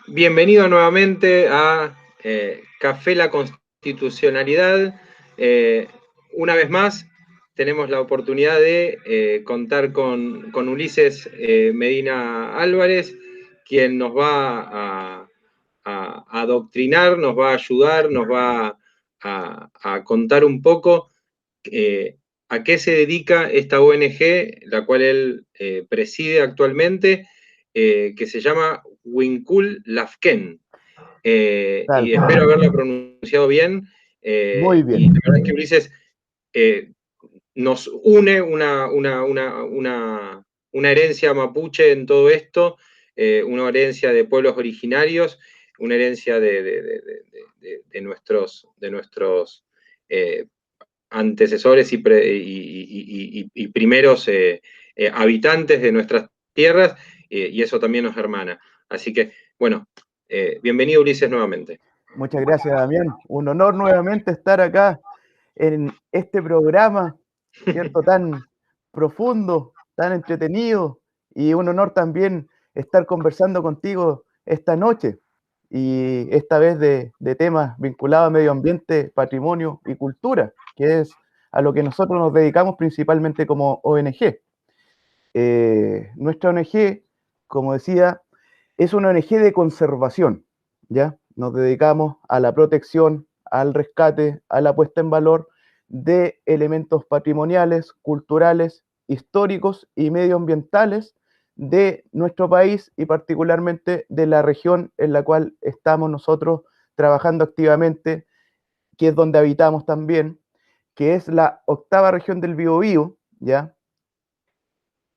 Bienvenido nuevamente a Café La Constitucionalidad. Una vez más, tenemos la oportunidad de contar con Ulises Medina Álvarez, quien nos va a adoctrinar, nos va a ayudar, nos va a contar un poco a qué se dedica esta ONG, la cual él preside actualmente, que se llama Winkul Lafken. Tal Y cual. espero haberla pronunciado bien. Muy Y bien. la verdad es que Ulises nos une una herencia mapuche en todo esto, una herencia de pueblos originarios, una herencia de nuestros antecesores y primeros habitantes de nuestras tierras, y eso también nos hermana. Así que, bueno, bienvenido Ulises nuevamente. Muchas gracias, Damián. Un honor nuevamente estar acá en este programa, ¿cierto? Tan profundo, tan entretenido, y un honor también estar conversando contigo esta noche, y esta vez de temas vinculados a medio ambiente, patrimonio y cultura, que es a lo que nosotros nos dedicamos principalmente como ONG. Nuestra ONG, como decía, es una ONG de conservación, ¿ya? Nos dedicamos a la protección, al rescate, a la puesta en valor de elementos patrimoniales, culturales, históricos y medioambientales de nuestro país y particularmente de la región en la cual estamos nosotros trabajando activamente, que es donde habitamos también, que es la octava región del Biobío, ¿ya?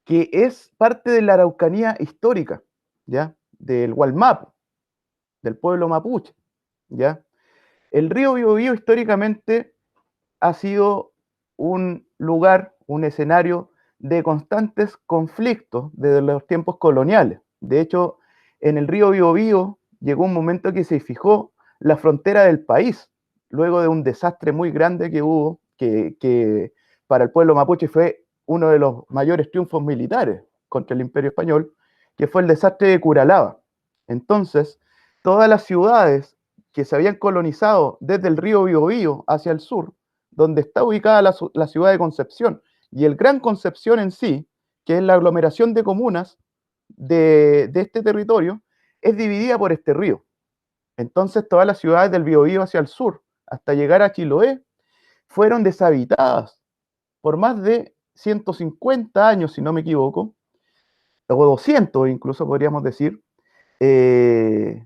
Que es parte de la Araucanía histórica, ¿ya? Del Gualmapu, del pueblo mapuche, ¿ya? El río Biobío históricamente ha sido un lugar, un escenario de constantes conflictos desde los tiempos coloniales. De hecho, en el río Biobío llegó un momento que se fijó la frontera del país, luego de un desastre muy grande que hubo, que para el pueblo mapuche fue uno de los mayores triunfos militares contra el Imperio Español, que fue el desastre de Curalaba. Entonces, todas las ciudades que se habían colonizado desde el río Biobío hacia el sur, donde está ubicada la ciudad de Concepción, y el Gran Concepción en sí, que es la aglomeración de comunas de este territorio, es dividida por este río. Entonces todas las ciudades del Biobío hacia el sur, hasta llegar a Chiloé, fueron deshabitadas por más de 150 años, si no me equivoco, o 200 incluso podríamos decir, eh,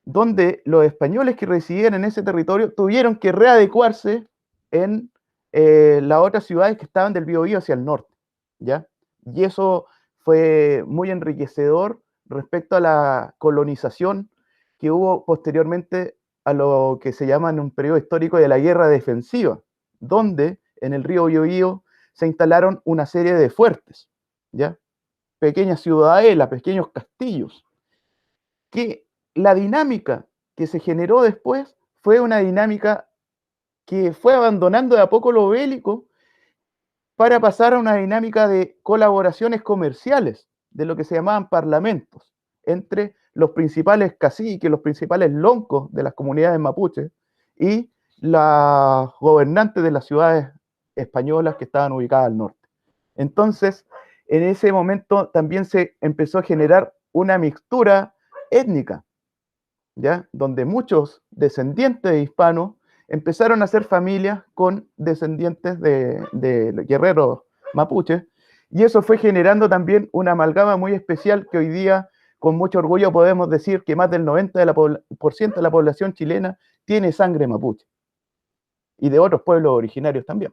donde los españoles que residían en ese territorio tuvieron que readecuarse en las otras ciudades que estaban del Biobío hacia el norte, ¿ya? Y eso fue muy enriquecedor respecto a la colonización que hubo posteriormente a lo que se llama en un periodo histórico de la guerra defensiva, donde en el río Biobío se instalaron una serie de fuertes, ¿ya? Pequeñas ciudadelas, pequeños castillos, que la dinámica que se generó después fue una dinámica que fue abandonando de a poco lo bélico para pasar a una dinámica de colaboraciones comerciales, de lo que se llamaban parlamentos, entre los principales caciques, los principales loncos de las comunidades mapuches y las gobernantes de las ciudades españolas que estaban ubicadas al norte. Entonces, en ese momento también se empezó a generar una mixtura étnica, ¿ya? Donde muchos descendientes de hispanos empezaron a hacer familias con descendientes de guerreros mapuches, y eso fue generando también una amalgama muy especial que hoy día, con mucho orgullo, podemos decir que más del 90% de la población chilena tiene sangre mapuche, y de otros pueblos originarios también,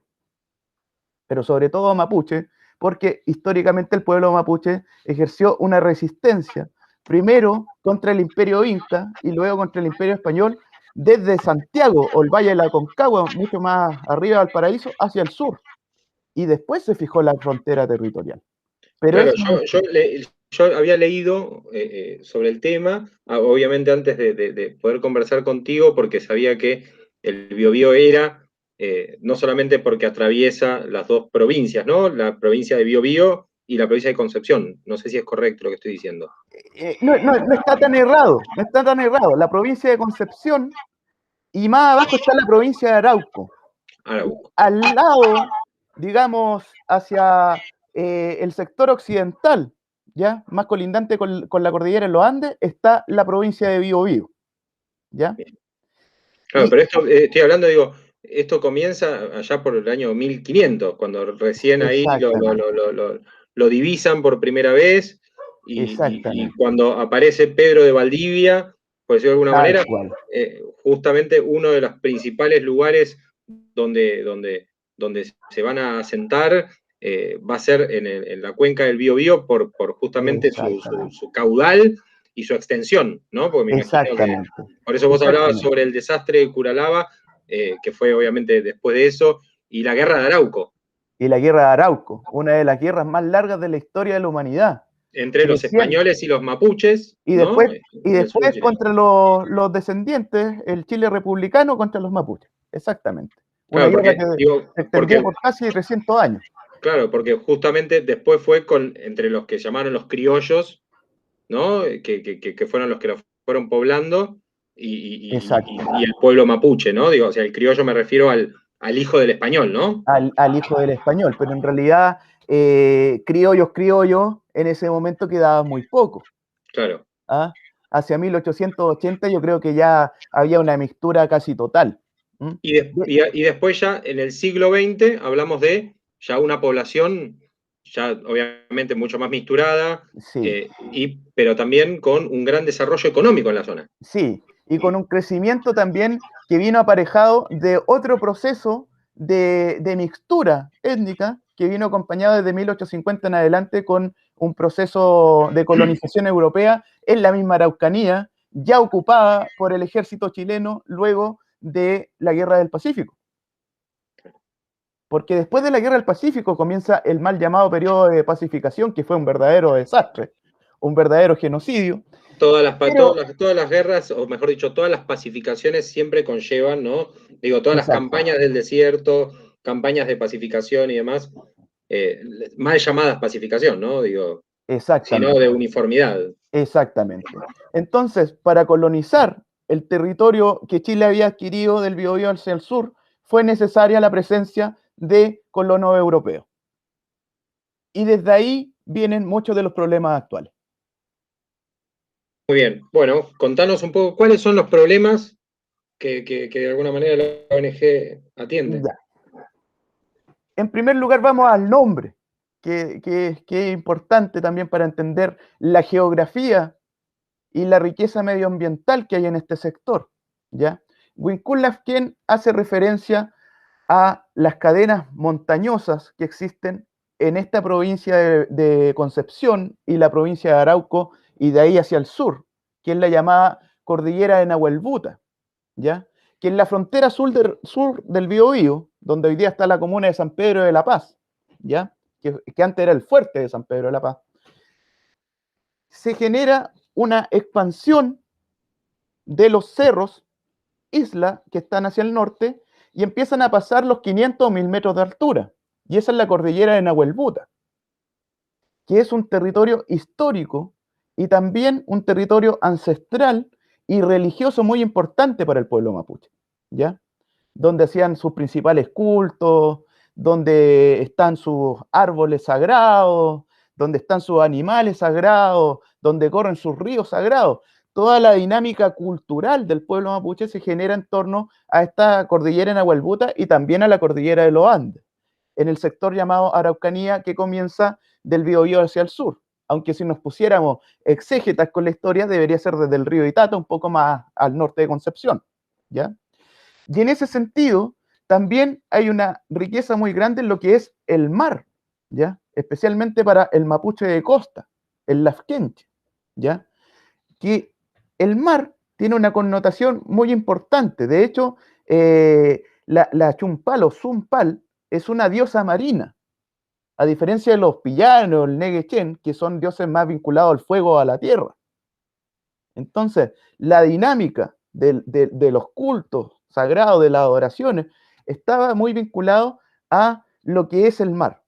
pero sobre todo mapuche, porque históricamente el pueblo mapuche ejerció una resistencia, primero contra el imperio inca y luego contra el imperio español, desde Santiago o el Valle de la Concagua, mucho más arriba del Paraíso, hacia el sur. Y después se fijó la frontera territorial. Pero Claro, eso no es... yo había leído sobre el tema, obviamente antes de poder conversar contigo, porque sabía que el Biobío era, no solamente porque atraviesa las dos provincias, ¿no? La provincia de Biobío y la provincia de Concepción. No sé si es correcto lo que estoy diciendo. No está tan errado, no está tan errado. La provincia de Concepción y más abajo está la provincia de Arauco. Arauco. Al lado, digamos, hacia el sector occidental, ¿ya? Más colindante con la cordillera de los Andes, está la provincia de Biobío, ¿ya? Claro, Y, pero esto, estoy hablando, digo, esto comienza allá por el año 1500, cuando recién ahí exactamente, lo divisan por primera vez y exactamente, cuando aparece Pedro de Valdivia, por decirlo de alguna tal manera, cual. justamente uno de los principales lugares donde se van a asentar va a ser en la cuenca del Biobío por justamente Exactamente, su caudal y su extensión, ¿no? Porque me imagino que exactamente, por eso vos hablabas exactamente. sobre el desastre de Curalaba, que fue obviamente después de eso, y la guerra de Arauco, Y la guerra de Arauco, una de las guerras más largas de la historia de la humanidad. entre los Recién, españoles y los mapuches, y ¿no? después, y En el sur después chileno. contra los descendientes, el Chile republicano contra los mapuches. Exactamente. Una Claro, guerra porque, que digo, se extendía porque, por casi 300 años. claro, porque justamente después fue entre los que llamaron los criollos, ¿no? Que fueron los que lo fueron poblando, Exacto. y el pueblo mapuche, ¿no? Digo, o sea, el criollo me refiero al hijo del español, ¿no? Al hijo del español, pero en realidad criollos, en ese momento quedaba muy poco. Claro. ¿Ah? Hacia 1880 yo creo que ya había una mixtura casi total. ¿Mm? Y después ya en el siglo XX hablamos de ya una población ya obviamente mucho más misturada, Sí, pero también con un gran desarrollo económico en la zona. sí, y con un crecimiento también que vino aparejado de otro proceso de mixtura étnica que vino acompañado desde 1850 en adelante con un proceso de colonización europea en la misma Araucanía, ya ocupada por el ejército chileno luego de la Guerra del Pacífico. Porque después de la Guerra del Pacífico comienza el mal llamado periodo de pacificación, que fue un verdadero desastre, un verdadero genocidio, pero Todas las guerras, o mejor dicho, todas las pacificaciones siempre conllevan, ¿no? Digo, todas las exacto, campañas del desierto, campañas de pacificación y demás, eh, mal llamadas pacificación, ¿no? Digo, sino de exactamente. uniformidad. Exactamente. Entonces, para colonizar el territorio que Chile había adquirido del Biobío hacia el sur, fue necesaria la presencia de colonos europeos. Y desde ahí vienen muchos de los problemas actuales. Muy bien. Bueno, contanos un poco cuáles son los problemas que de alguna manera la ONG atiende. Ya. En primer lugar, vamos al nombre, que es importante también para entender la geografía y la riqueza medioambiental que hay en este sector. ¿Ya? Winkul-Lafken hace referencia a las cadenas montañosas que existen en esta provincia de Concepción y la provincia de Arauco y de ahí hacia el sur, que es la llamada cordillera de Nahuelbuta, ¿ya? Que en la frontera sur del Biobío, donde hoy día está la comuna de San Pedro de la Paz, ¿ya? Que antes era el fuerte de San Pedro de la Paz, se genera una expansión de los cerros, isla, que están hacia el norte, y empiezan a pasar los 500 o 1000 metros de altura. Y esa es la cordillera de Nahuelbuta, que es un territorio histórico y también un territorio ancestral y religioso muy importante para el pueblo mapuche, ¿ya? Donde hacían sus principales cultos, donde están sus árboles sagrados, donde están sus animales sagrados, donde corren sus ríos sagrados. Toda la dinámica cultural del pueblo mapuche se genera en torno a esta cordillera en Nahuelbuta y también a la cordillera de los Andes, en el sector llamado Araucanía, que comienza del Biobío hacia el sur. Aunque si nos pusiéramos exégetas con la historia, debería ser desde el río Itata, un poco más al norte de Concepción, ¿ya? Y en ese sentido, también hay una riqueza muy grande en lo que es el mar, ¿ya? Especialmente para el mapuche de costa, el lafkenche, ¿ya? Que el mar tiene una connotación muy importante. De hecho, la Chumpal o Zumpal es una diosa marina, a diferencia de los pillanos, el Neguechen, que son dioses más vinculados al fuego o a la tierra. Entonces, la dinámica de los cultos sagrados, de las adoraciones, estaba muy vinculado a lo que es el mar.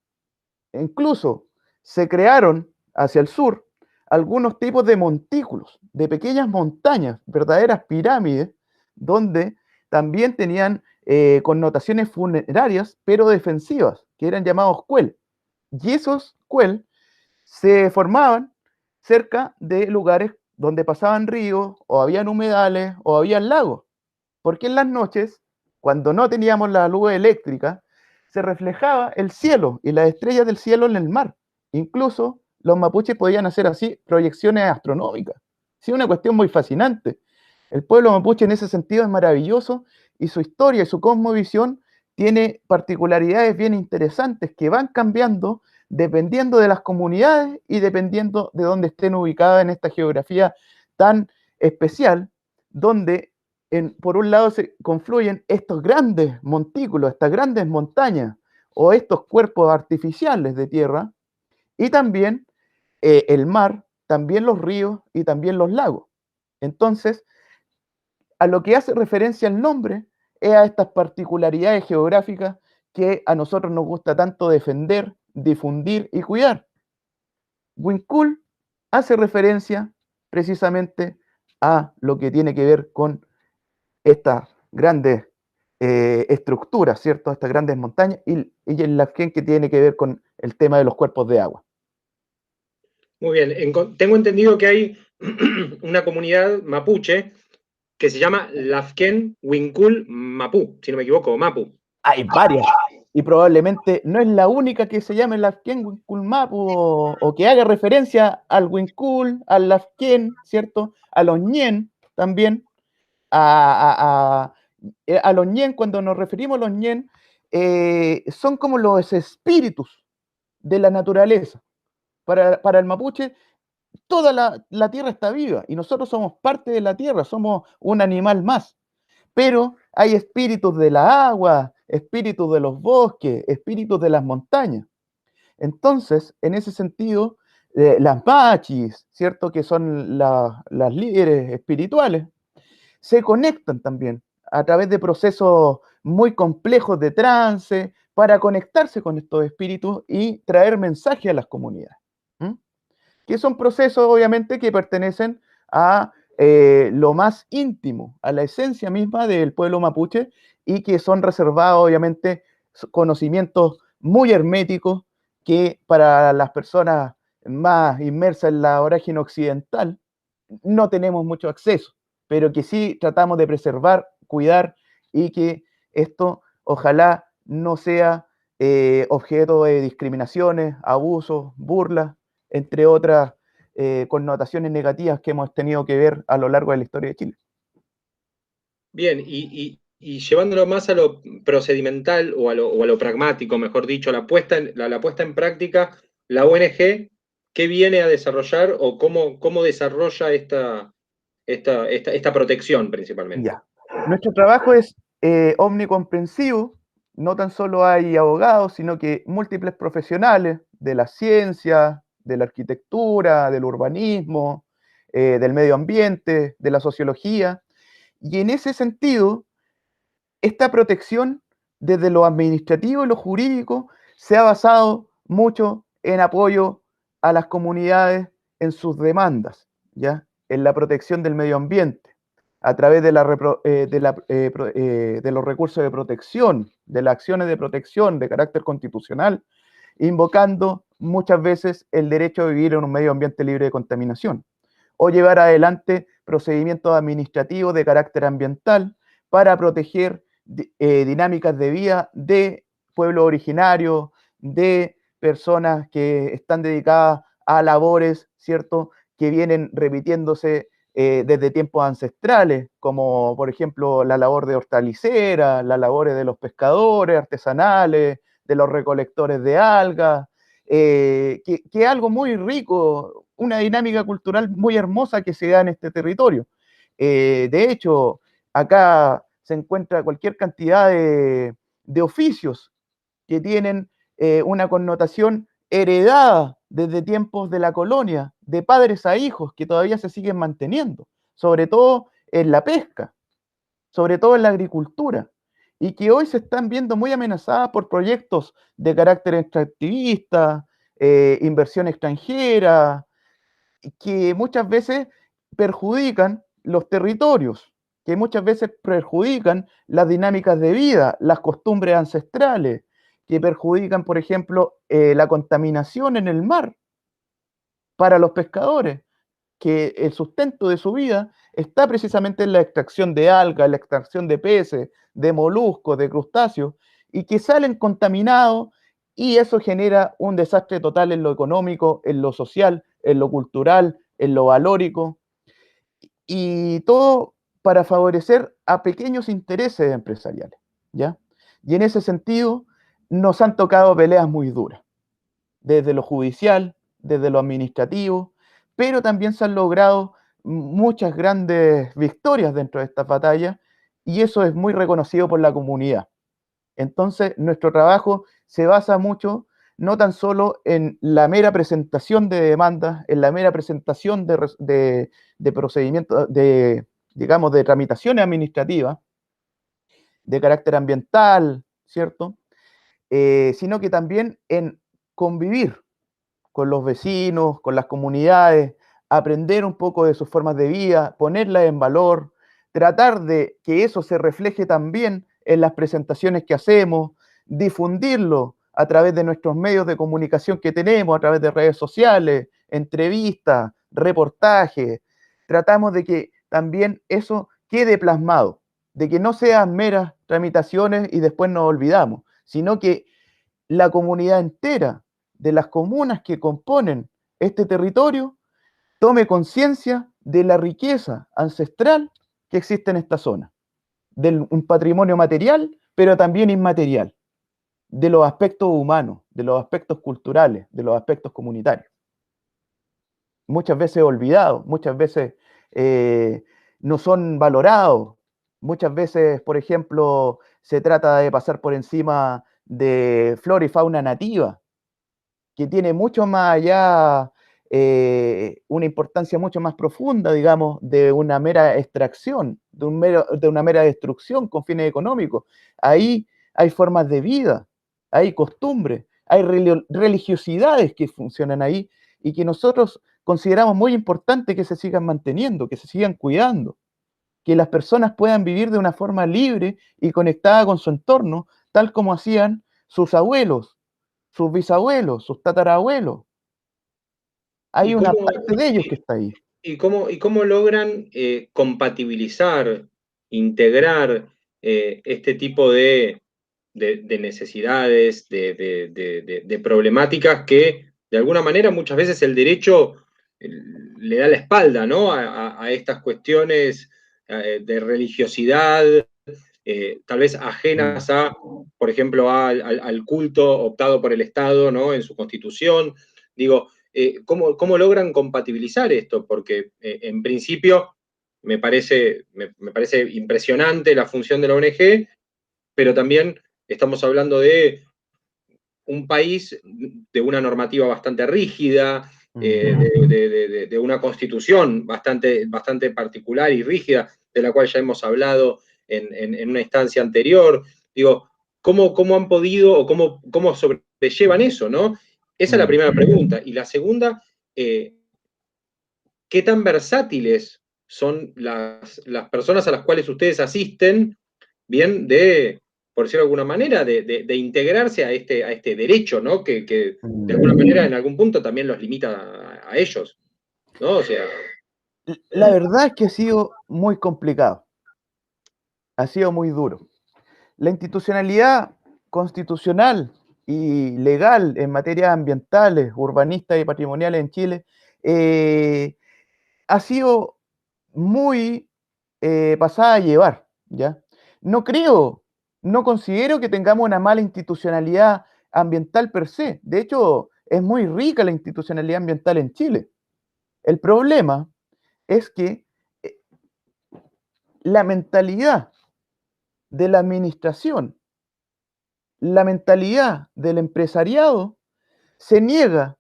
Incluso se crearon hacia el sur algunos tipos de montículos, de pequeñas montañas, verdaderas pirámides, donde también tenían connotaciones funerarias, pero defensivas, que eran llamados cuel. Y esos cuel se formaban cerca de lugares donde pasaban ríos, o habían humedales, o habían lagos. Porque en las noches, cuando no teníamos la luz eléctrica, se reflejaba el cielo y las estrellas del cielo en el mar. Incluso los mapuches podían hacer así proyecciones astronómicas. Sí, una cuestión muy fascinante. El pueblo mapuche en ese sentido es maravilloso y su historia y su cosmovisión tiene particularidades bien interesantes que van cambiando dependiendo de las comunidades y dependiendo de dónde estén ubicadas en esta geografía tan especial, donde por un lado se confluyen estos grandes montículos, estas grandes montañas o estos cuerpos artificiales de tierra, y también el mar, también los ríos y también los lagos. Entonces, a lo que hace referencia el nombre es a estas particularidades geográficas que a nosotros nos gusta tanto defender, difundir y cuidar. Wincul hace referencia precisamente a lo que tiene que ver con estas grandes estructuras, ¿cierto? Estas grandes montañas y el Lafken que tiene que ver con el tema de los cuerpos de agua. Muy bien, tengo entendido que hay una comunidad mapuche que se llama Lafken Wincul Mapu, si no me equivoco, Mapu. Hay varias, y probablemente no es la única que se llame Lafken Wincul Mapu o que haga referencia al Wincul, al Lafken, ¿cierto? A los Ñen también, a los Ñen, cuando nos referimos a los Ñen, son como los espíritus de la naturaleza. Para el mapuche, toda la tierra está viva y nosotros somos parte de la tierra, somos un animal más. Pero hay espíritus de la agua, espíritus de los bosques, espíritus de las montañas. Entonces, en ese sentido, las machis, ¿cierto? Que son las líderes espirituales, se conectan también a través de procesos muy complejos de trance para conectarse con estos espíritus y traer mensaje a las comunidades. ¿Mm? Que son procesos obviamente que pertenecen a lo más íntimo, a la esencia misma del pueblo mapuche y que son reservados obviamente conocimientos muy herméticos que para las personas más inmersas en la vorágine occidental no tenemos mucho acceso, pero que sí tratamos de preservar, cuidar y que esto ojalá no sea objeto de discriminaciones, abusos, burlas, entre otras connotaciones negativas que hemos tenido que ver a lo largo de la historia de Chile. Bien, y llevándolo más a lo procedimental o a lo pragmático, mejor dicho, la puesta en práctica, la ONG, ¿qué viene a desarrollar o cómo desarrolla esta protección principalmente? Ya. Nuestro trabajo es omnicomprensivo, no tan solo hay abogados, sino que múltiples profesionales de la ciencia, de la arquitectura, del urbanismo, del medio ambiente, de la sociología, y en ese sentido, esta protección desde lo administrativo y lo jurídico se ha basado mucho en apoyo a las comunidades en sus demandas, ¿ya? En la protección del medio ambiente, a través de los recursos de protección, de las acciones de protección de carácter constitucional, invocando muchas veces el derecho a vivir en un medio ambiente libre de contaminación, o llevar adelante procedimientos administrativos de carácter ambiental para proteger dinámicas de vida de pueblos originarios, de personas que están dedicadas a labores, ¿cierto?, que vienen repitiéndose desde tiempos ancestrales, como por ejemplo la labor de hortalicera, las labores de los pescadores artesanales, de los recolectores de algas, que es algo muy rico, una dinámica cultural muy hermosa que se da en este territorio. De hecho, acá se encuentra cualquier cantidad de oficios que tienen una connotación heredada desde tiempos de la colonia, de padres a hijos, que todavía se siguen manteniendo, sobre todo en la pesca, sobre todo en la agricultura, y que hoy se están viendo muy amenazadas por proyectos de carácter extractivista, inversión extranjera, que muchas veces perjudican los territorios, que muchas veces perjudican las dinámicas de vida, las costumbres ancestrales, que perjudican, por ejemplo, la contaminación en el mar para los pescadores, que el sustento de su vida está precisamente en la extracción de algas, la extracción de peces, de moluscos, de crustáceos, y que salen contaminados y eso genera un desastre total en lo económico, en lo social, en lo cultural, en lo valórico, y todo para favorecer a pequeños intereses empresariales, ¿ya? Y en ese sentido nos han tocado peleas muy duras, desde lo judicial, desde lo administrativo, pero también se han logrado muchas grandes victorias dentro de estas batallas y eso es muy reconocido por la comunidad. Entonces, nuestro trabajo se basa mucho no tan solo en la mera presentación de demandas, en la mera presentación de procedimientos, digamos, de tramitaciones administrativas de carácter ambiental, ¿cierto? Sino que también en convivir con los vecinos, con las comunidades, aprender un poco de sus formas de vida, ponerlas en valor, tratar de que eso se refleje también en las presentaciones que hacemos, difundirlo a través de nuestros medios de comunicación que tenemos, a través de redes sociales, entrevistas, reportajes. Tratamos de que también eso quede plasmado, de que no sean meras tramitaciones y después nos olvidamos, sino que la comunidad entera de las comunas que componen este territorio tome conciencia de la riqueza ancestral que existe en esta zona, de un patrimonio material, pero también inmaterial, de los aspectos humanos, de los aspectos culturales, de los aspectos comunitarios. Muchas veces olvidados, muchas veces no son valorados, muchas veces, por ejemplo, se trata de pasar por encima de flora y fauna nativa, que tiene mucho más allá, una importancia mucho más profunda, digamos, de una mera extracción, de una mera destrucción con fines económicos. Ahí hay formas de vida, hay costumbres, hay religiosidades que funcionan ahí y que nosotros consideramos muy importante que se sigan manteniendo, que se sigan cuidando, que las personas puedan vivir de una forma libre y conectada con su entorno, tal como hacían sus abuelos, sus bisabuelos, sus tatarabuelos. Hay ¿Y una cómo, parte de ellos que está ahí. y cómo logran compatibilizar, integrar este tipo de necesidades, de problemáticas que de alguna manera muchas veces el derecho le da la espalda, ¿no? A estas cuestiones de religiosidad, tal vez ajenas a, por ejemplo, al culto optado por el Estado, ¿no? En su constitución. Digo, ¿cómo logran compatibilizar esto? Porque en principio me parece impresionante la función de la ONG, pero también estamos hablando de un país de una normativa bastante rígida, de una constitución bastante particular y rígida, de la cual ya hemos hablado en una instancia anterior. Digo, ¿cómo han podido o cómo sobrellevan eso, ¿no? Esa es la primera pregunta. Y la segunda, ¿qué tan versátiles son las personas a las cuales ustedes asisten, bien, por decirlo de alguna manera, de integrarse a este derecho, ¿no? Que de alguna manera en algún punto también los limita a ellos, ¿no? O sea, La verdad es que ha sido muy complicado, ha sido muy duro. La institucionalidad constitucional y legal en materias ambientales, urbanistas y patrimoniales en Chile ha sido muy pasada a llevar, ¿ya? No creo, no considero que tengamos una mala institucionalidad ambiental per se. De hecho, es muy rica la institucionalidad ambiental en Chile. El problema es que eh, la mentalidad de la administración, la mentalidad del empresariado se niega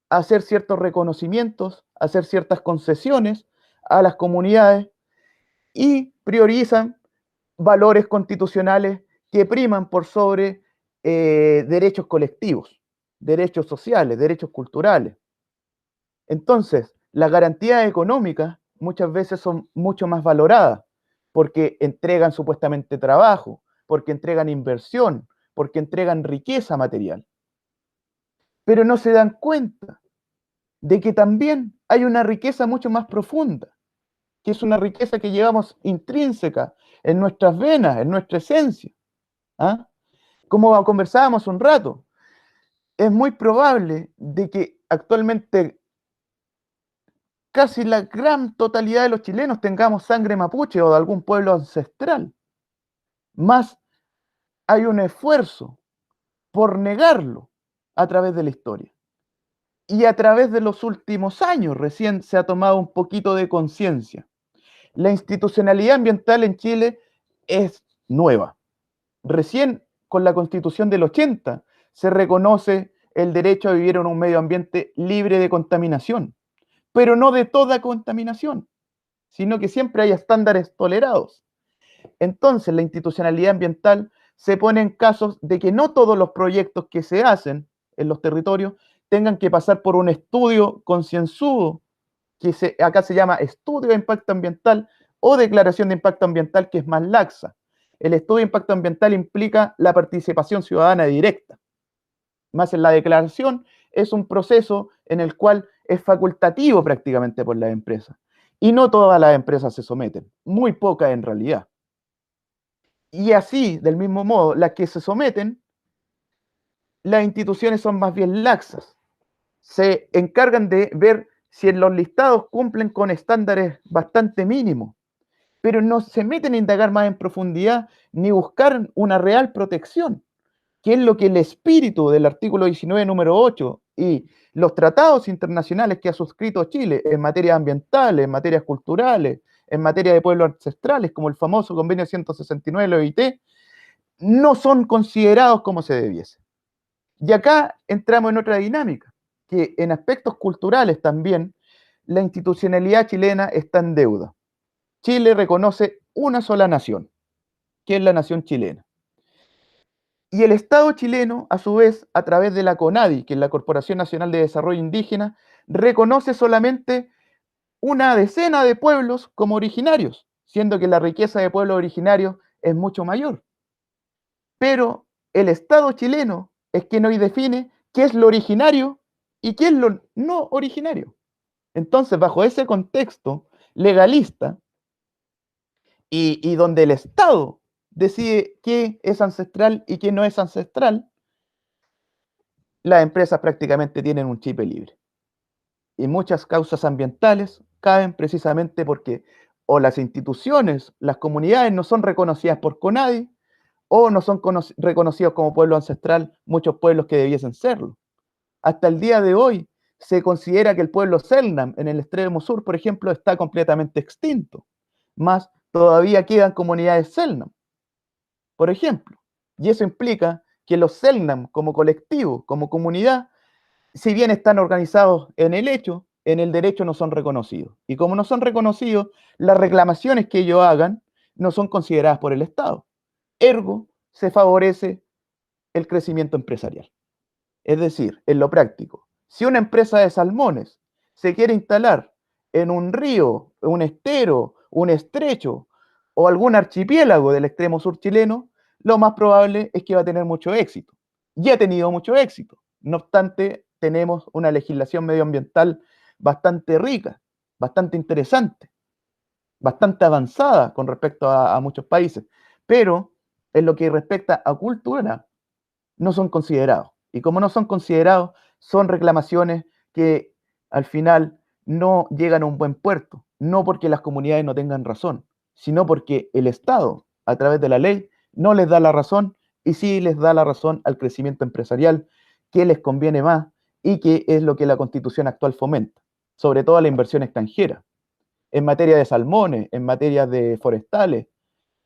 a hacer ciertos reconocimientos, a hacer ciertas concesiones a las comunidades y priorizan valores constitucionales que priman por sobre derechos colectivos. derechos sociales, derechos culturales. Entonces, las garantías económicas muchas veces son mucho más valoradas porque entregan supuestamente trabajo, porque entregan inversión, porque entregan riqueza material. Pero no se dan cuenta de que también hay una riqueza mucho más profunda, que es una riqueza que llevamos intrínseca en nuestras venas, en nuestra esencia. ¿Ah? Como conversábamos un rato, es muy probable de que actualmente casi la gran totalidad de los chilenos tengamos sangre mapuche o de algún pueblo ancestral. Más hay un esfuerzo por negarlo a través de la historia. Y a través de los últimos años recién se ha tomado un poquito de conciencia. La institucionalidad ambiental en Chile es nueva. Recién con la Constitución del 80 se reconoce el derecho a vivir en un medio ambiente libre de contaminación, pero no de toda contaminación, sino que siempre hay estándares tolerados. Entonces, la institucionalidad ambiental se pone en casos de que no todos los proyectos que se hacen en los territorios tengan que pasar por un estudio concienzudo, acá se llama estudio de impacto ambiental o declaración de impacto ambiental, que es más laxa. El estudio de impacto ambiental implica la participación ciudadana directa. Más en la declaración es un proceso en el cual es facultativo prácticamente por las empresas. Y no todas las empresas se someten, muy pocas en realidad. Y así, del mismo modo, las que se someten, las instituciones son más bien laxas. Se encargan de ver si en los listados cumplen con estándares bastante mínimos, pero no se meten a indagar más en profundidad ni buscar una real protección, que es lo que el espíritu del artículo 19, número 8 y los tratados internacionales que ha suscrito Chile en materia ambiental, en materias culturales, en materia de pueblos ancestrales, como el famoso convenio 169 de la OIT, no son considerados como se debiese. Y acá entramos en otra dinámica, que en aspectos culturales también la institucionalidad chilena está en deuda. Chile reconoce una sola nación, que es la nación chilena. Y el Estado chileno, a su vez, a través de la CONADI, que es la Corporación Nacional de Desarrollo Indígena, reconoce solamente una decena de pueblos como originarios, siendo que la riqueza de pueblos originarios es mucho mayor. Pero el Estado chileno es quien hoy define qué es lo originario y qué es lo no originario. Entonces, bajo ese contexto legalista y donde el Estado decide qué es ancestral y qué no es ancestral, las empresas prácticamente tienen un chip libre. Y muchas causas ambientales caen precisamente porque o las instituciones, las comunidades no son reconocidas por CONADI, o no son reconocidos como pueblo ancestral muchos pueblos que debiesen serlo. Hasta el día de hoy se considera que el pueblo Selknam en el extremo sur, por ejemplo, está completamente extinto. Más todavía quedan comunidades Selknam, por ejemplo. Y eso implica que los Selknam como colectivo, como comunidad, si bien están organizados en el hecho, en el derecho no son reconocidos. Y como no son reconocidos, las reclamaciones que ellos hagan no son consideradas por el Estado. Ergo, se favorece el crecimiento empresarial. Es decir, en lo práctico, si una empresa de salmones se quiere instalar en un río, un estero, un estrecho o algún archipiélago del extremo sur chileno, lo más probable es que va a tener mucho éxito. Y ha tenido mucho éxito. No obstante, tenemos una legislación medioambiental bastante rica, bastante interesante, bastante avanzada con respecto a muchos países. Pero en lo que respecta a cultura, no son considerados. Y como no son considerados, son reclamaciones que al final no llegan a un buen puerto, no porque las comunidades no tengan razón, sino porque el Estado, a través de la ley, no les da la razón y sí les da la razón al crecimiento empresarial que les conviene más y que es lo que la Constitución actual fomenta, sobre todo la inversión extranjera, en materia de salmones, en materia de forestales,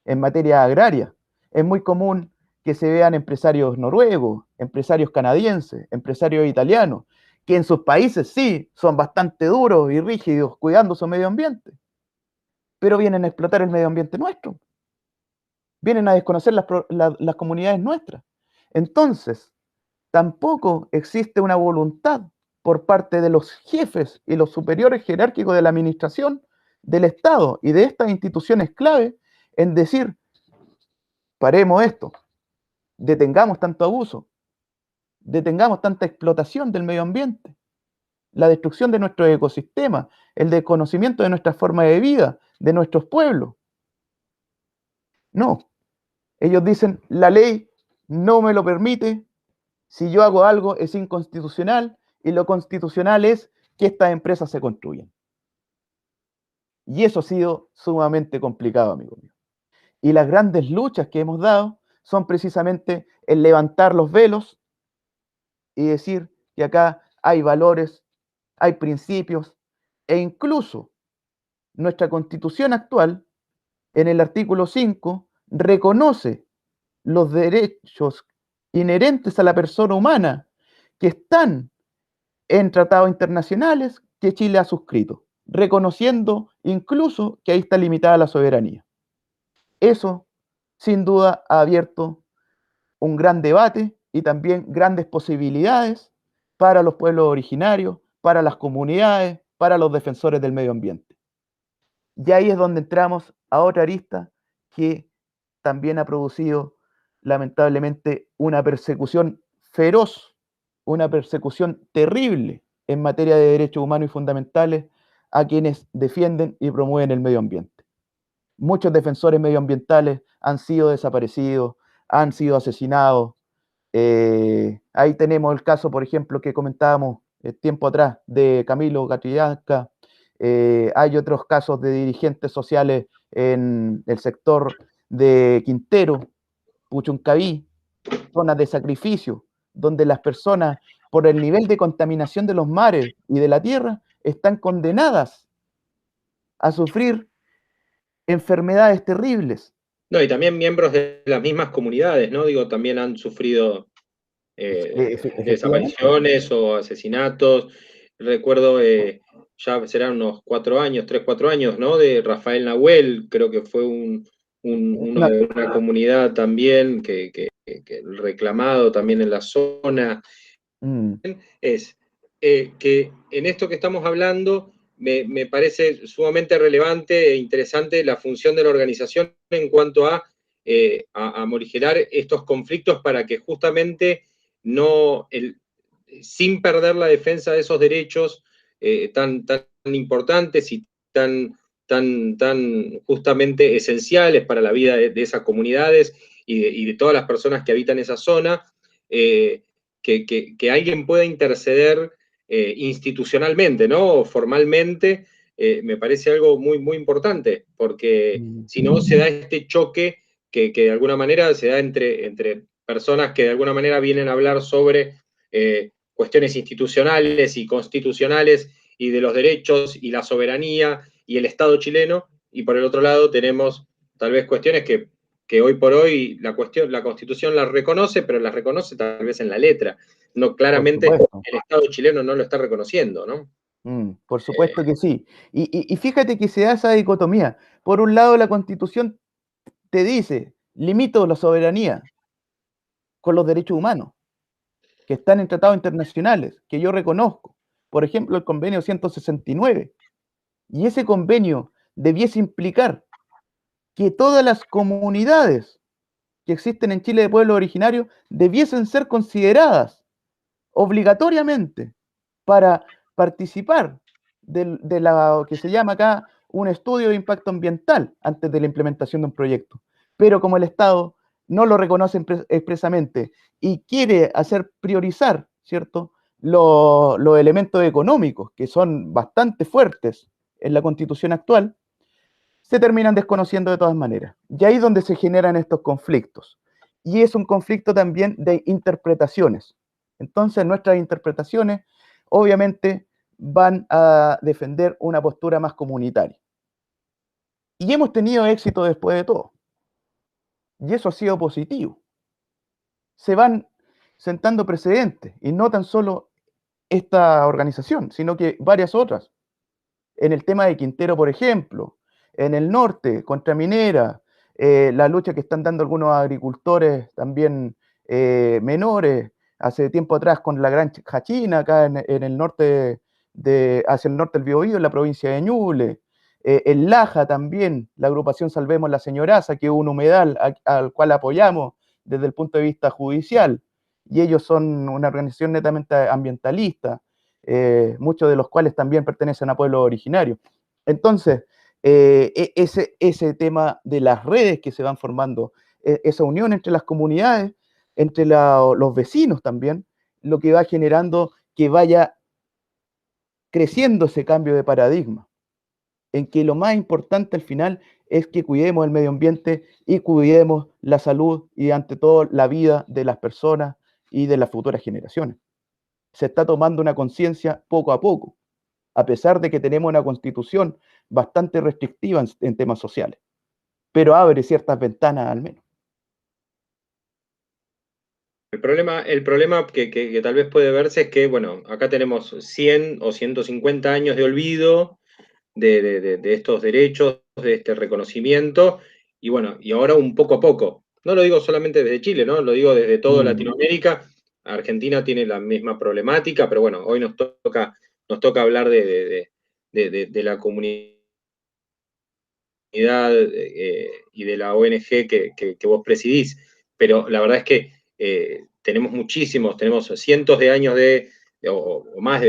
en materia agraria. Es muy común que se vean empresarios noruegos, empresarios canadienses, empresarios italianos, que en sus países sí son bastante duros y rígidos cuidando su medio ambiente, pero vienen a explotar el medio ambiente nuestro, vienen a desconocer las comunidades nuestras. Entonces, tampoco existe una voluntad por parte de los jefes y los superiores jerárquicos de la administración del Estado y de estas instituciones clave en decir, paremos esto, detengamos tanto abuso, detengamos tanta explotación del medio ambiente, la destrucción de nuestros ecosistemas, el desconocimiento de nuestra forma de vida, de nuestros pueblos. No, ellos dicen, la ley no me lo permite, si yo hago algo es inconstitucional y lo constitucional es que estas empresas se construyan. Y eso ha sido sumamente complicado, amigo mío. Y las grandes luchas que hemos dado son precisamente el levantar los velos y decir que acá hay valores, hay principios, e incluso nuestra constitución actual, en el artículo 5, reconoce los derechos inherentes a la persona humana que están en tratados internacionales que Chile ha suscrito, reconociendo incluso que ahí está limitada la soberanía. Eso, sin duda, ha abierto un gran debate y también grandes posibilidades para los pueblos originarios, para las comunidades, para los defensores del medio ambiente. Y ahí es donde entramos a otra arista que también ha producido lamentablemente una persecución feroz, una persecución terrible en materia de derechos humanos y fundamentales a quienes defienden y promueven el medio ambiente. Muchos defensores medioambientales han sido desaparecidos, han sido asesinados. Ahí tenemos el caso, por ejemplo, que comentábamos tiempo atrás de Camilo Catrillanca. Hay otros casos de dirigentes sociales en el sector de Quintero, Puchuncaví, zonas de sacrificio, donde las personas, por el nivel de contaminación de los mares y de la tierra, están condenadas a sufrir enfermedades terribles. No, y también miembros de las mismas comunidades, ¿no? Digo, también han sufrido Efectivamente. desapariciones o asesinatos. Recuerdo, ya serán unos 4 años, 3, 4 años, ¿no? De Rafael Nahuel, creo que fue uno Una, de una comunidad también que reclamado también en la zona. mm, Es que en esto que estamos hablando me parece sumamente relevante e interesante la función de la organización en cuanto a morigerar estos conflictos para que justamente no, sin perder la defensa de esos derechos tan importantes y tan justamente esenciales para la vida de esas comunidades y de todas las personas que habitan esa zona, que alguien pueda interceder institucionalmente, ¿no? O formalmente, me parece algo muy, muy importante, porque mm, si no se da este choque que de alguna manera se da entre personas que de alguna manera vienen a hablar sobre cuestiones institucionales y constitucionales y de los derechos y la soberanía y el Estado chileno, y por el otro lado tenemos tal vez cuestiones que hoy por hoy la Constitución las reconoce, pero las reconoce tal vez en la letra. No, por claramente supuesto. el Estado chileno no lo está reconociendo, ¿no? Por supuesto que sí. Y fíjate que se da esa dicotomía. Por un lado, la Constitución te dice, limito la soberanía con los derechos humanos, que están en tratados internacionales, que yo reconozco. Por ejemplo, el convenio 169. Y ese convenio debiese implicar que todas las comunidades que existen en Chile de pueblos originarios debiesen ser consideradas obligatoriamente para participar de lo que se llama acá un estudio de impacto ambiental antes de la implementación de un proyecto. Pero como el Estado no lo reconoce expresamente y quiere hacer priorizar, ¿cierto?, los elementos económicos, que son bastante fuertes en la Constitución actual, se terminan desconociendo de todas maneras. Y ahí es donde se generan estos conflictos. Y es un conflicto también de interpretaciones. Entonces, nuestras interpretaciones obviamente van a defender una postura más comunitaria. Y hemos tenido éxito después de todo. Y eso ha sido positivo. Se van sentando precedentes, y no tan solo esta organización, sino que varias otras. En el tema de Quintero, por ejemplo, en el norte, contra minera, la lucha que están dando algunos agricultores también menores, hace tiempo atrás con la Gran Jachina, acá en el norte, hacia el norte del Biobío, en la provincia de Ñuble. En Laja también, la agrupación Salvemos la Señoraza, que es un humedal al cual apoyamos desde el punto de vista judicial, y ellos son una organización netamente ambientalista, muchos de los cuales también pertenecen a pueblos originarios. Entonces, ese tema de las redes que se van formando, esa unión entre las comunidades, entre los vecinos también, lo que va generando que vaya creciendo ese cambio de paradigma, en que lo más importante al final es que cuidemos el medio ambiente y cuidemos la salud y ante todo la vida de las personas y de las futuras generaciones. Se está tomando una conciencia poco a poco, a pesar de que tenemos una constitución bastante restrictiva en temas sociales, pero abre ciertas ventanas al menos. El problema que tal vez puede verse es que, bueno, acá tenemos 100 o 150 años de olvido de estos derechos, de este reconocimiento, y bueno, y ahora un poco a poco. No lo digo solamente desde Chile, ¿no? Lo digo desde toda Latinoamérica. Argentina tiene la misma problemática, pero bueno, hoy nos toca hablar de la comunidad y de la ONG que vos presidís. Pero la verdad es que tenemos cientos de años o más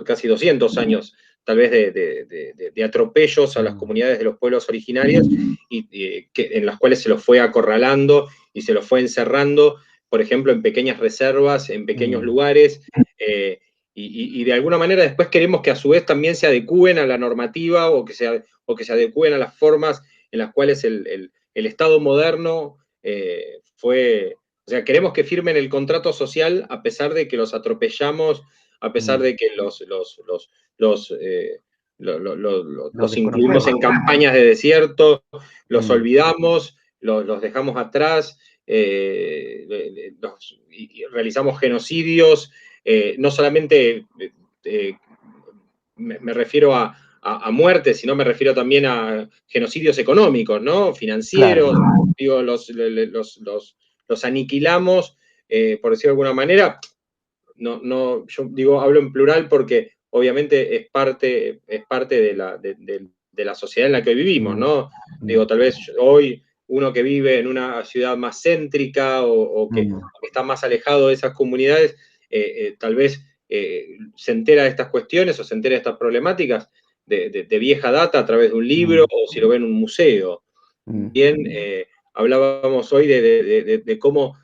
casi 200 años tal vez de atropellos a las comunidades de los pueblos originarios en las cuales se los fue acorralando y se los fue encerrando, por ejemplo, en pequeñas reservas, en pequeños lugares, y de alguna manera después queremos que a su vez también se adecúen a la normativa o que se adecúen a las formas en las cuales el Estado moderno o sea, queremos que firmen el contrato social a pesar de que los atropellamos, a pesar de que los incluimos en campañas de desierto, los olvidamos, los dejamos atrás, y realizamos genocidios, no solamente me refiero a muerte, sino me refiero también a genocidios económicos, ¿no? Financieros, claro. Digo, los aniquilamos, por decirlo de alguna manera. Yo digo, hablo en plural porque obviamente es parte de la sociedad en la que vivimos, ¿no? Digo, tal vez hoy uno que vive en una ciudad más céntrica o que está más alejado de esas comunidades, tal vez se entera de estas cuestiones o se entera de estas problemáticas de vieja data a través de un libro o si lo ve en un museo. Bien, hablábamos hoy de cómo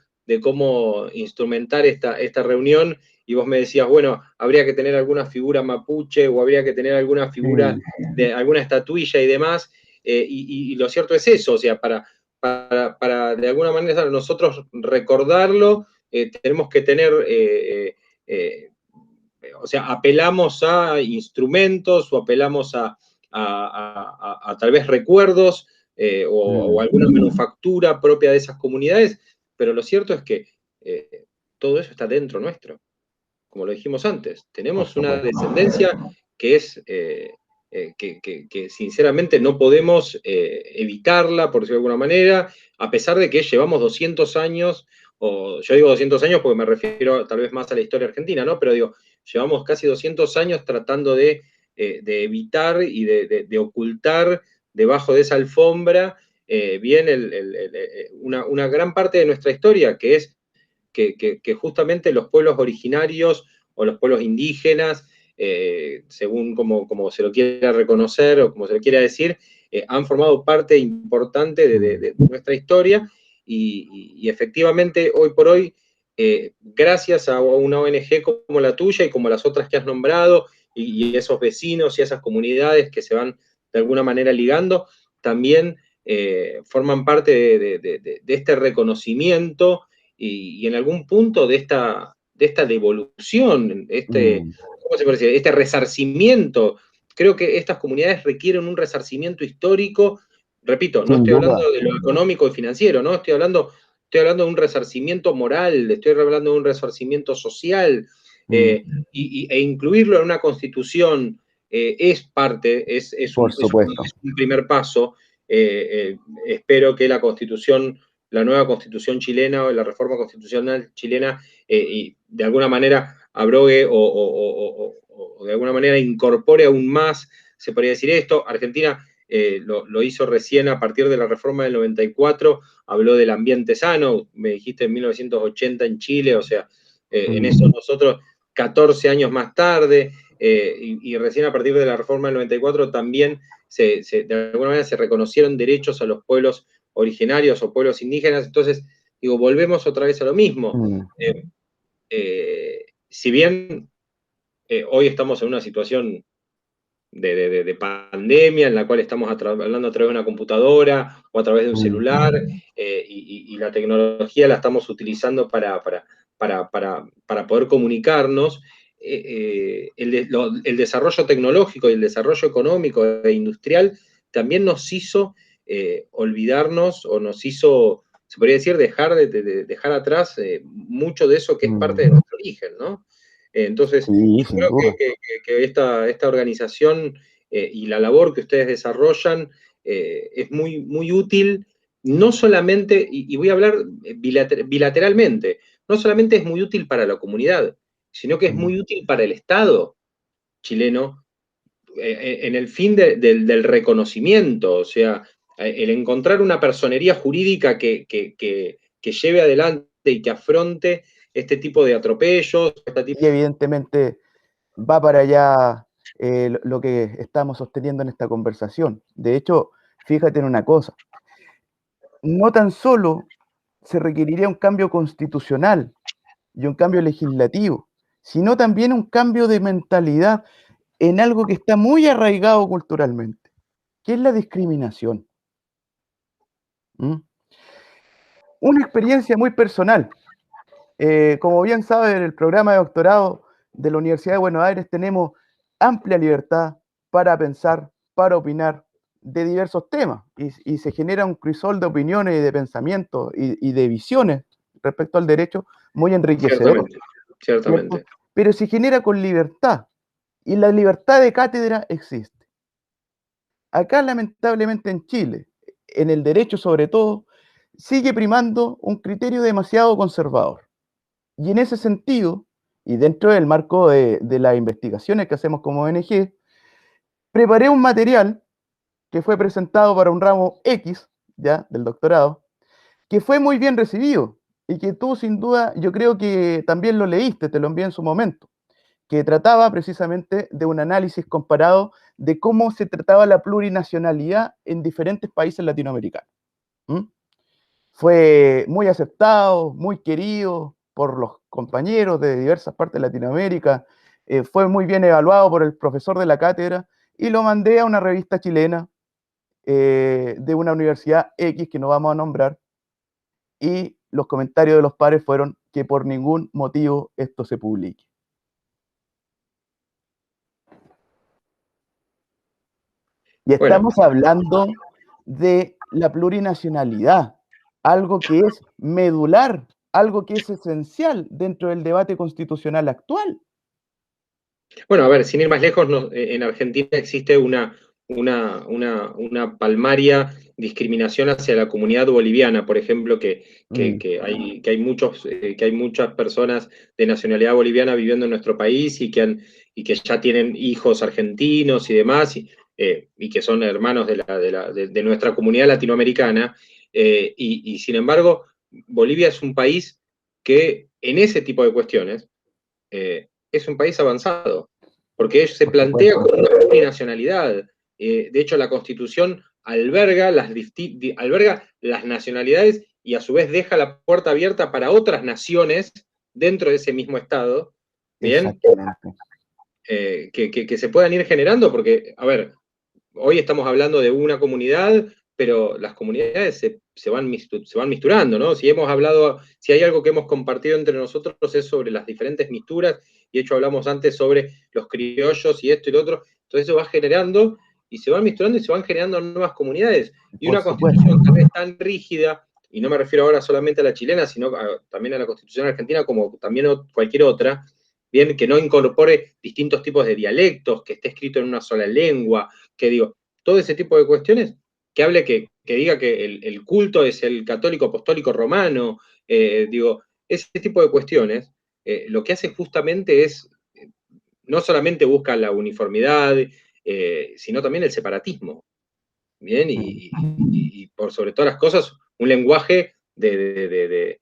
instrumentar esta reunión y vos me decías, bueno, habría que tener alguna figura mapuche o habría que tener alguna figura de alguna estatuilla y demás, y lo cierto es eso, o sea, para de alguna manera nosotros recordarlo, tenemos que tener, o sea, apelamos a instrumentos o apelamos a tal vez recuerdos o alguna manufactura propia de esas comunidades, pero lo cierto es que todo eso está dentro nuestro, como lo dijimos antes. Tenemos una descendencia que es que sinceramente no podemos evitarla, por decirlo de alguna manera, a pesar de que llevamos 200 años, o yo digo 200 años porque me refiero tal vez más a la historia argentina, ¿no? Pero digo, llevamos casi 200 años tratando de evitar y de ocultar debajo de esa alfombra bien una gran parte de nuestra historia, que es que justamente los pueblos originarios o los pueblos indígenas, según como se lo quiera reconocer o como se lo quiera decir, han formado parte importante de nuestra historia y efectivamente hoy por hoy, gracias a una ONG como la tuya y como las otras que has nombrado y esos vecinos y esas comunidades que se van de alguna manera ligando, también forman parte de este reconocimiento y en algún punto de esta devolución, ¿cómo se puede decir? Este resarcimiento. Creo que estas comunidades requieren un resarcimiento histórico. Repito, no estoy hablando de lo económico y financiero, ¿no? Estoy hablando de un resarcimiento moral, estoy hablando de un resarcimiento social, e incluirlo en una constitución es parte, es un primer paso. Espero que la constitución la nueva constitución chilena o la reforma constitucional chilena y de alguna manera abrogue o de alguna manera incorpore aún más, se podría decir esto. Argentina lo hizo recién a partir de la reforma del 94, habló del ambiente sano, me dijiste en 1980 en Chile, o sea, en eso nosotros 14 años más tarde, y recién a partir de la reforma del 94 también de alguna manera se reconocieron derechos a los pueblos originarios o pueblos indígenas. Entonces, digo, volvemos otra vez a lo mismo. Si bien hoy estamos en una situación de pandemia en la cual estamos hablando a través de una computadora o a través de un celular, y la tecnología la estamos utilizando para poder comunicarnos, el desarrollo tecnológico y el desarrollo económico e industrial también nos hizo olvidarnos o nos hizo, se podría decir, dejar atrás mucho de eso que es parte de nuestro origen, ¿no? Entonces, Sí, yo sin creo duda. que esta organización y la labor que ustedes desarrollan es muy, muy útil, no solamente, y voy a hablar bilateralmente, no solamente es muy útil para la comunidad, sino que es muy útil para el Estado chileno en el fin del reconocimiento, o sea, el encontrar una personería jurídica que lleve adelante y que afronte este tipo de atropellos. Y evidentemente va para allá lo que estamos sosteniendo en esta conversación. De hecho, fíjate en una cosa, no tan solo se requeriría un cambio constitucional y un cambio legislativo, sino también un cambio de mentalidad en algo que está muy arraigado culturalmente, que es la discriminación. ¿Mm? Una experiencia muy personal. Como bien sabes, en el programa de doctorado de la Universidad de Buenos Aires tenemos amplia libertad para pensar, para opinar de diversos temas y se genera un crisol de opiniones y de pensamientos y de visiones respecto al derecho muy enriquecedor, Ciertamente, ¿cierto? ciertamente. Pero se genera con libertad y la libertad de cátedra existe. Acá, lamentablemente, en Chile, en el derecho sobre todo, sigue primando un criterio demasiado conservador. Y en ese sentido, y dentro del marco de las investigaciones que hacemos como ONG, preparé un material que fue presentado para un ramo X, ya, del doctorado, que fue muy bien recibido y que tú sin duda, yo creo que también lo leíste, te lo envié en su momento, que trataba precisamente de un análisis comparado de cómo se trataba la plurinacionalidad en diferentes países latinoamericanos. ¿Mm? Fue muy aceptado, muy querido por los compañeros de diversas partes de Latinoamérica, fue muy bien evaluado por el profesor de la cátedra y lo mandé a una revista chilena de una universidad X que no vamos a nombrar, y los comentarios de los pares fueron que por ningún motivo esto se publique. Y Bueno, estamos hablando de la plurinacionalidad, algo que es medular, algo que es esencial dentro del debate constitucional actual. bueno, a ver, sin ir más lejos, en Argentina existe una palmaria discriminación hacia la comunidad boliviana, por ejemplo, que hay muchas personas de nacionalidad boliviana viviendo en nuestro país y que ya tienen hijos argentinos y demás, y que son hermanos de nuestra comunidad latinoamericana, y sin embargo, Bolivia es un país que en ese tipo de cuestiones es un país avanzado, porque se Por plantea supuesto. como una plurinacionalidad. De hecho, la Constitución alberga las nacionalidades y a su vez deja la puerta abierta para otras naciones dentro de ese mismo Estado, ¿bien? Exactamente. Que se puedan ir generando, porque, a ver, hoy estamos hablando de una comunidad, pero las comunidades se van misturando, ¿no? Si hay algo que hemos compartido entre nosotros es sobre las diferentes misturas, y de hecho hablamos antes sobre los criollos y esto y lo otro, todo eso va generando y se van misturando y se van generando nuevas comunidades. Y Por una supuesto. constitución tal vez tan rígida, y no me refiero ahora solamente a la chilena, sino también a la constitución argentina, como también cualquier otra, bien, que no incorpore distintos tipos de dialectos, que esté escrito en una sola lengua, que digo, todo ese tipo de cuestiones que hable, que diga que el culto es el católico apostólico romano, digo, ese tipo de cuestiones, lo que hace justamente es, no solamente busca la uniformidad, sino también el separatismo, ¿bien? Y por sobre todas las cosas, un lenguaje de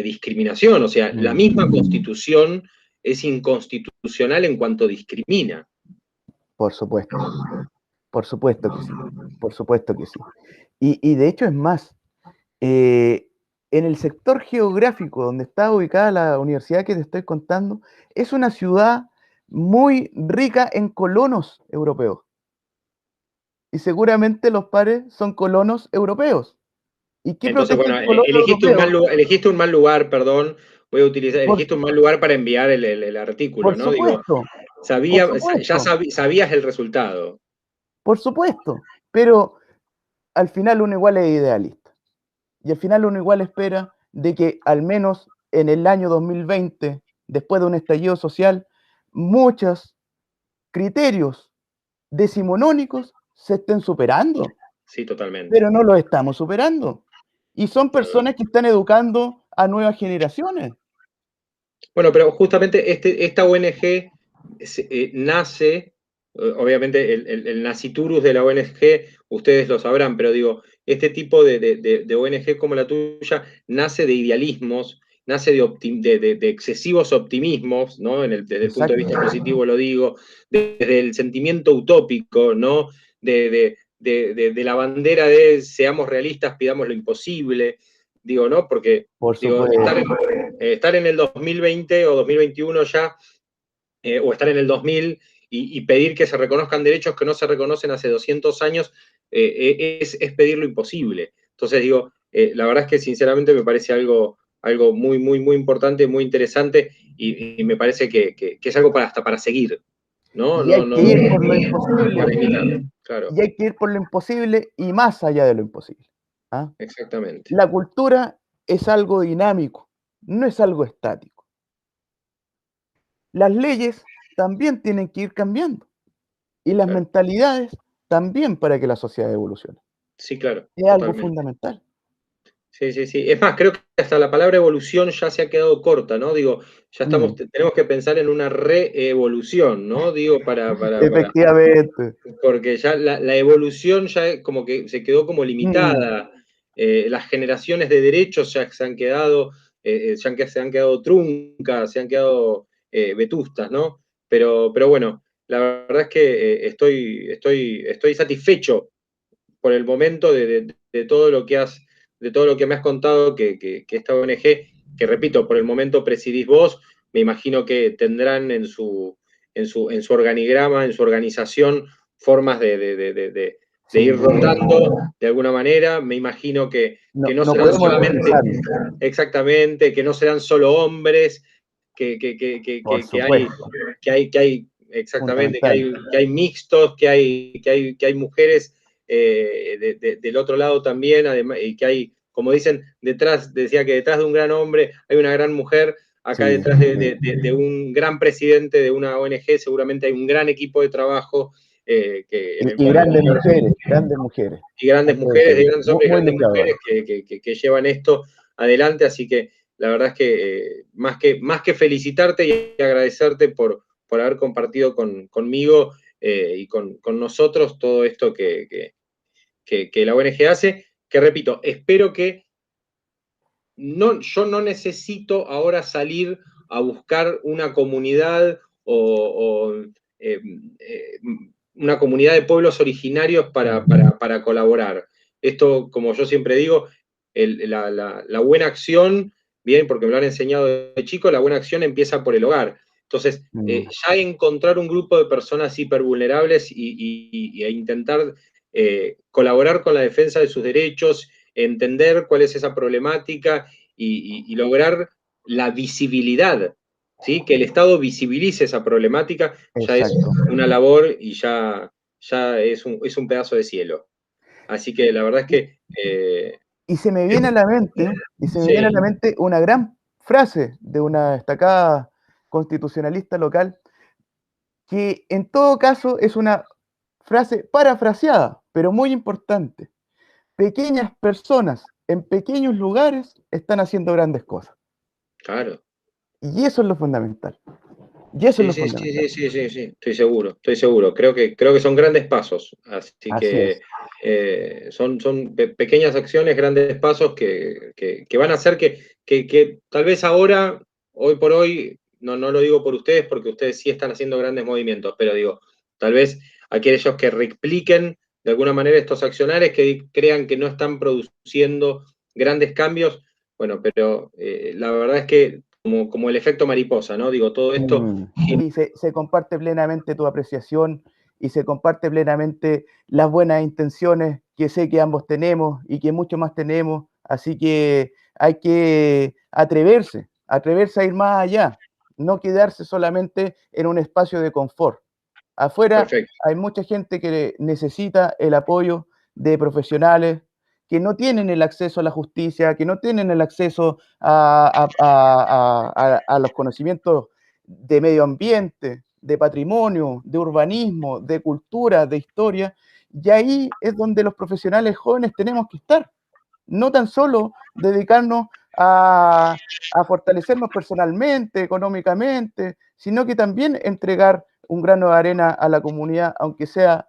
discriminación, o sea, la misma Constitución es inconstitucional en cuanto discrimina. Por supuesto que sí, por supuesto que sí. Y de hecho es más, en el sector geográfico donde está ubicada la universidad que te estoy contando, es una ciudad muy rica en colonos europeos. Y seguramente los pares son colonos europeos. ¿Y qué Entonces, protege bueno, el colono europeo? elegiste un mal lugar, perdón, voy a utilizar, Por, elegiste un mal lugar para enviar el artículo, por ¿no? Digo, supuesto, por ya supuesto, sabías el resultado. por supuesto. Pero al final uno igual es idealista. Y al final uno igual espera de que al menos en el año 2020, después de un estallido social, muchos criterios decimonónicos se estén superando, Sí, totalmente. pero no los estamos superando. Y son personas que están educando a nuevas generaciones. Bueno, pero justamente esta ONG nace, obviamente el naciturus de la ONG, ustedes lo sabrán, pero digo, este tipo de ONG como la tuya nace de idealismos, nace de excesivos optimismos, ¿no? Desde el punto de Exacto. vista positivo lo digo, desde el sentimiento utópico, ¿no? De la bandera de seamos realistas, pidamos lo imposible, digo, ¿no? Porque Por digo, supuesto. estar en el 2020 o 2021 ya, o estar en el 2000 y pedir que se reconozcan derechos que no se reconocen hace 200 años, es pedir lo imposible. Entonces digo, la verdad es que sinceramente me parece algo muy, muy, muy importante, muy interesante y me parece que es algo hasta para seguir, ¿no? Y hay que ir por lo imposible. Para imitar, claro, Y hay que ir por lo imposible y más allá de lo imposible. ¿Ah? exactamente, La cultura es algo dinámico, no es algo estático. Las leyes también tienen que ir cambiando y las claro. mentalidades también para que la sociedad evolucione. Sí, claro, Es algo totalmente. fundamental. Sí, sí, sí. Es más, creo que hasta la palabra evolución ya se ha quedado corta, ¿no? Digo, Mm, tenemos que pensar en una reevolución, ¿no? Digo, efectivamente. porque ya la evolución ya como que se quedó como Mm, limitada. Las generaciones de derechos ya se han quedado, se han quedado truncas, se han quedado vetustas, ¿no? Pero bueno, la verdad es que estoy satisfecho por el momento de todo lo que de todo lo que me has contado que esta ONG, que repito, por el momento presidís vos, me imagino que tendrán en su organigrama, en su organización, formas de ir sí, rotando de alguna manera. Me imagino que no, no no serán podemos solamente, despreciarlo, exactamente, que no serán solo hombres, por hay, supuesto, exactamente, fundamental. que hay mixtos, que hay mujeres del otro lado también, además, y que hay, como dicen, decía que detrás de un gran hombre hay una gran mujer, acá Sí, detrás sí. de un gran presidente de una ONG seguramente hay un gran equipo de trabajo en el Y cual grandes mujeres, y grandes hay que mujeres, de decirlo, grandes hombres y muy grandes mujeres luchadoras. que llevan esto adelante, así que la verdad es que más que felicitarte y agradecerte por haber compartido conmigo y con nosotros todo esto que la ONG hace, que repito, espero que yo no necesito ahora salir a buscar una comunidad o eh, eh, una comunidad de pueblos originarios Mm, para colaborar. Esto, como yo siempre digo, la buena acción, bien, porque me lo han enseñado de chico, la buena acción empieza por el hogar. Entonces, mm, ya encontrar un grupo de personas hipervulnerables e intentar colaborar con la defensa de sus derechos, entender cuál es esa problemática y lograr la visibilidad, ¿sí? Que el Estado visibilice esa problemática, ya es exacto. una labor y ya es un pedazo de cielo. Así que la verdad es Y, que y se me viene a la mente, sí, una gran frase de una destacada constitucionalista local, que en todo caso es una frase parafraseada, pero muy importante, pequeñas personas en pequeños lugares están haciendo grandes cosas. Claro. Y eso es lo fundamental. Y eso es Sí, lo sí, sí, fundamental. sí, sí, sí, sí, estoy seguro, estoy seguro. Creo que son grandes pasos, así Así que es. son pequeñas acciones, grandes pasos que van a hacer que tal vez ahora, hoy por hoy, no lo digo por ustedes, porque ustedes sí están haciendo grandes movimientos, pero digo, tal vez aquellos que repliquen de alguna manera estos accionarios que crean que no están produciendo grandes cambios, bueno, pero la verdad es que como el efecto mariposa, ¿no? Digo, todo esto. Y se comparte plenamente tu apreciación y se comparte plenamente las buenas intenciones que sé que ambos tenemos y que muchos más tenemos. Así que hay que atreverse a ir más allá, no quedarse solamente en un espacio de confort. Afuera Perfecto. hay mucha gente que necesita el apoyo de profesionales que no tienen el acceso a la justicia, que no tienen el acceso a los conocimientos de medio ambiente, de patrimonio, de urbanismo, de cultura, de historia, y ahí es donde los profesionales jóvenes tenemos que estar. No tan solo dedicarnos a fortalecernos personalmente, económicamente, sino que también entregar un grano de arena a la comunidad, aunque sea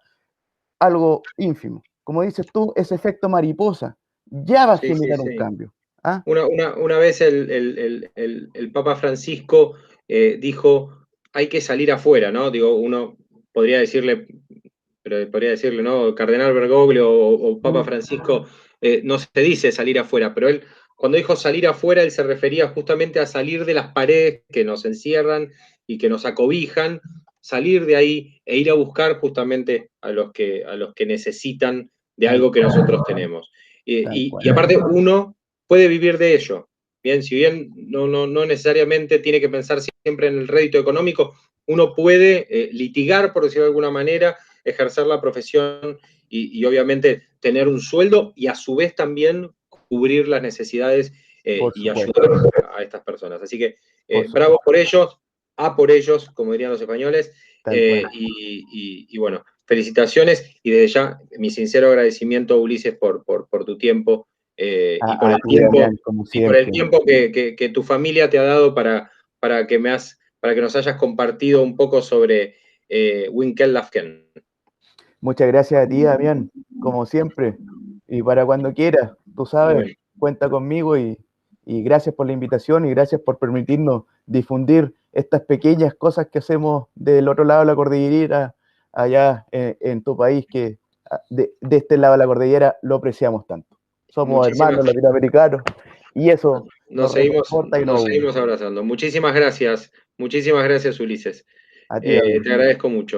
algo ínfimo. Como dices tú, ese efecto mariposa ya va a Sí, sí, generar un sí. cambio. ¿Ah? Una vez el Papa Francisco dijo, hay que salir afuera, ¿no? Digo, uno podría decirle, pero podría decirle, ¿no? Cardenal Bergoglio o Papa Mm, Francisco, no se dice salir afuera, pero él, cuando dijo salir afuera, él se refería justamente a salir de las paredes que nos encierran y que nos acobijan, salir de ahí e ir a buscar justamente a los que necesitan de tal algo que cual, nosotros tenemos. tal Y cual. aparte uno puede vivir de ello. Bien, si bien no necesariamente tiene que pensar siempre en el rédito económico, uno puede litigar, por decirlo de alguna manera, ejercer la profesión y obviamente tener un sueldo y a su vez también cubrir las necesidades Por y supuesto, ayudar a estas personas. Así que por bravo supuesto, por ellos, a por ellos, como dirían los españoles, tal cual. y bueno, felicitaciones y desde ya mi sincero agradecimiento, Ulises, por tu tiempo y por A el ti, tiempo Damián, como y por el siempre. tiempo que tu familia te ha dado para que nos hayas compartido un poco sobre Winkel Lafken. Muchas gracias a ti, Damián, como siempre. Y para cuando quieras, tú sabes, Bueno, cuenta conmigo y gracias por la invitación y gracias por permitirnos difundir estas pequeñas cosas que hacemos del otro lado de la cordillera, allá en tu país, que de este lado de la cordillera lo apreciamos tanto. Somos muchísimas, hermanos latinoamericanos y eso nos nos seguimos, reconforta y nos nos une. seguimos abrazando. Muchísimas gracias, Ulises. A ti, Damián. Te agradezco mucho.